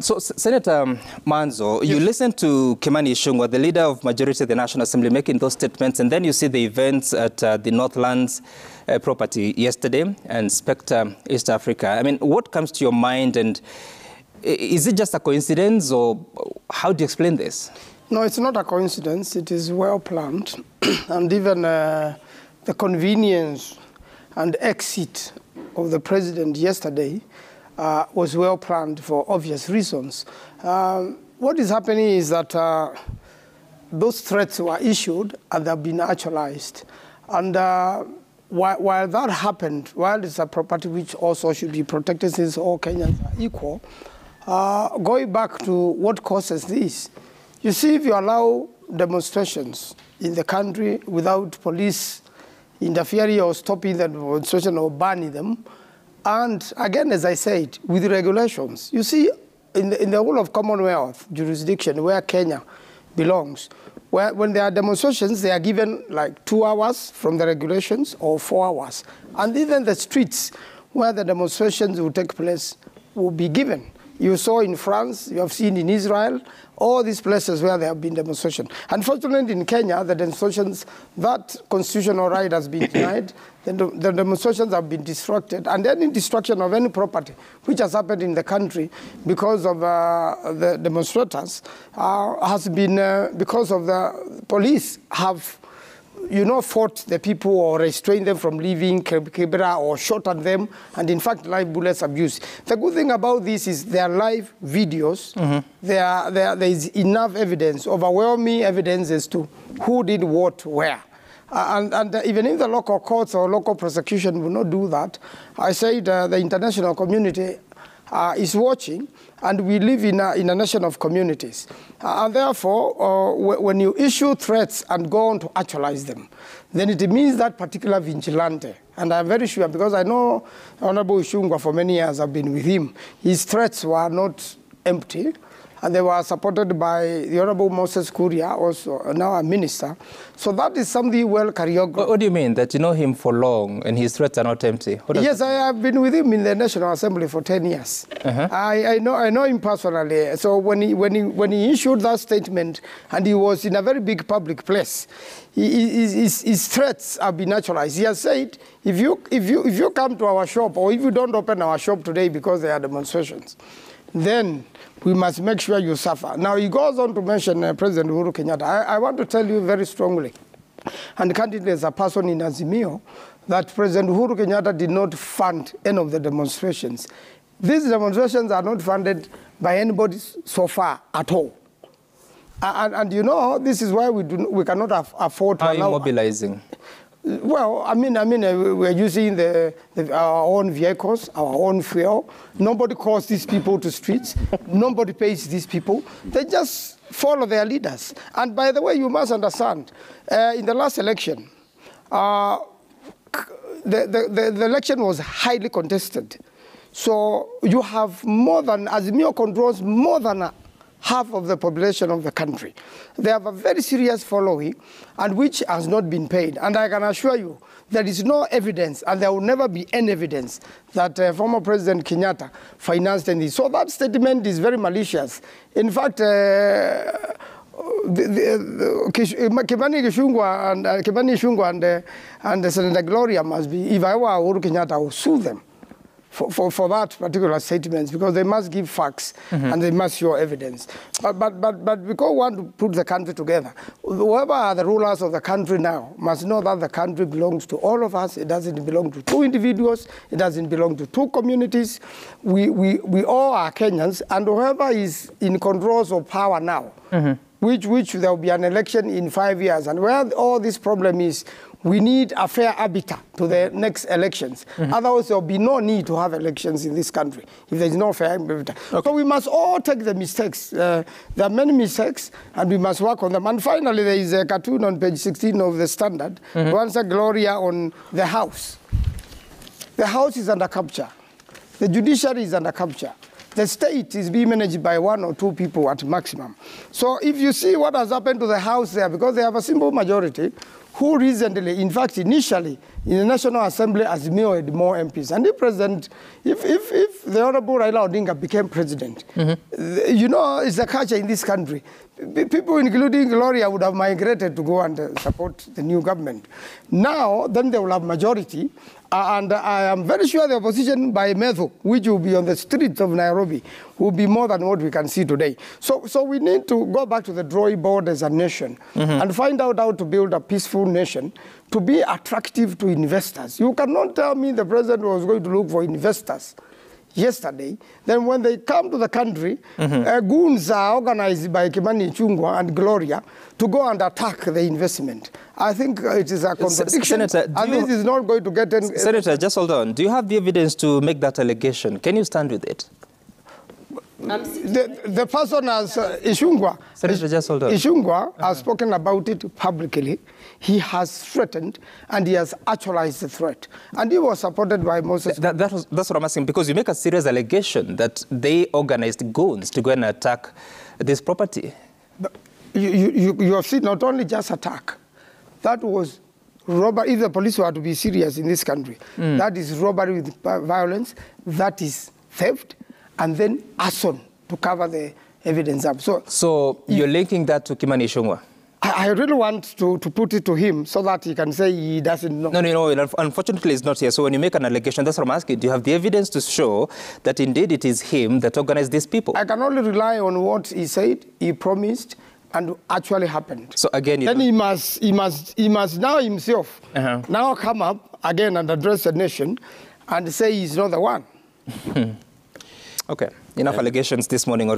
So, Senator Maanzo, you listen to Kimani Ichung'wah, the leader of majority of the National Assembly, making those statements, and then you see the events at the Northlands property yesterday and Spectre East Africa. I mean, what comes to your mind, and is it just a coincidence, or how do you explain this? No, it's not a coincidence. It is well planned, and even the convenience and exit of the president yesterday was well planned for obvious reasons. What is happening is that those threats were issued and they've been actualized. And while that happened, while it's a property which also should be protected since all Kenyans are equal, going back to what causes this, you see, if you allow demonstrations in the country without police interfering or stopping the demonstration or banning them, and again, as I said, with regulations, you see, in the whole of Commonwealth jurisdiction where Kenya belongs, when there are demonstrations, they are given like 2 hours from the regulations or 4 hours. And even the streets where the demonstrations will take place will be given. You saw in France, you have seen in Israel, all these places where there have been demonstrations. Unfortunately, in Kenya, the demonstrations, that constitutional right has been denied, the demonstrations have been disrupted, and any destruction of any property which has happened in the country because of the demonstrators has been because of the police have fought the people or restrained them from leaving Kibera or shot at them, and in fact, live bullets abused. The good thing about this is there are live videos. There is enough evidence, overwhelming evidence as to who did what where. And even if the local courts or local prosecution will not do that, I say the international community is watching, and we live in a nation of communities. And therefore, when you issue threats and go on to actualize them, then it means that particular vigilante, and I'm very sure, because I know Honorable Ichung'wah for many years, I've been with him, his threats were not empty, and they were supported by the Honorable Moses Kuria, also now a minister. So that is something well choreographed. What do you mean, that you know him for long and his threats are not empty? Yes, I have been with him in the National Assembly for 10 years. I know him personally. So when he issued that statement, and he was in a very big public place, his threats have been naturalized. He has said, if you come to our shop, or if you don't open our shop today because there are demonstrations, then we must make sure you suffer. Now, he goes on to mention President Uhuru Kenyatta. I want to tell you very strongly, and candidly as a person in Azimio, that President Uhuru Kenyatta did not fund any of the demonstrations. These demonstrations are not funded by anybody so far at all. And this is why we cannot afford to allow... How are you mobilizing? Well, I mean, we're using our own vehicles, our own fuel. Nobody calls these people to streets. Nobody pays these people. They just follow their leaders. And by the way, you must understand, in the last election, the election was highly contested. So you have Azimio controls more than half of the population of the country. They have a very serious following, and which has not been paid. And I can assure you, there is no evidence, and there will never be any evidence, that former President Kenyatta financed any. So that statement is very malicious. In fact, Kimani Ichung'wah and Senator Gloria must be, if I were Uhuru Kenyatta, I would sue them for that particular statement, because they must give facts and they must show evidence. But because we want to put the country together, whoever are the rulers of the country now must know that the country belongs to all of us. It doesn't belong to 2 individuals. It doesn't belong to 2 communities. We all are Kenyans, and whoever is in controls of power now, which there will be an election in 5 years, and where all this problem is, we need a fair arbiter to the next elections. Otherwise, there will be no need to have elections in this country if there is no fair arbiter. So we must all take the mistakes. There are many mistakes, and we must work on them. And finally, there is a cartoon on page 16 of the Standard, once a Gloria on the House. The House is under capture. The judiciary is under capture. The state is being managed by 1 or 2 people at maximum. So if you see what has happened to the House there, because they have a simple majority, who recently, in fact, initially, in the National Assembly has mirrored more MPs. And if the Honorable Raila Odinga became president, you know, it's a culture in this country. People, including Gloria, would have migrated to go and support the new government. Now, then they will have majority. And I am very sure the opposition by Metho, which will be on the streets of Nairobi, will be more than what we can see today. So we need to go back to the drawing board as a nation and find out how to build a peaceful nation to be attractive to investors. You cannot tell me the president was going to look for investors yesterday. Then when they come to the country, goons are organized by Kimani Ichung'wah and Gloria to go and attack the investment. I think it is a contradiction, Senator, and this is not going to get any... Senator, just hold on. Do you have the evidence to make that allegation? Can you stand with it? The person has Ichung'wah. Senator, just hold on. Ichung'wah has spoken about it publicly. He has threatened, and he has actualized the threat. And he was supported by Moses. That's what I'm asking, because you make a serious allegation that they organized goons to go and attack this property. But you have seen not only just attack, that was robbery. If the police were to be serious in this country, that is robbery with violence, that is theft, and then arson to cover the evidence up. So you're linking that to Kimani Ichung'wah? I really want to put it to him so that he can say he doesn't know. No, unfortunately he's not here. So when you make an allegation, that's what I'm asking. Do you have the evidence to show that indeed it is him that organized these people? I can only rely on what he said, he promised, and actually happened. So again, then he must now himself now come up again and address the nation and say he's not the one. Okay, enough allegations this morning.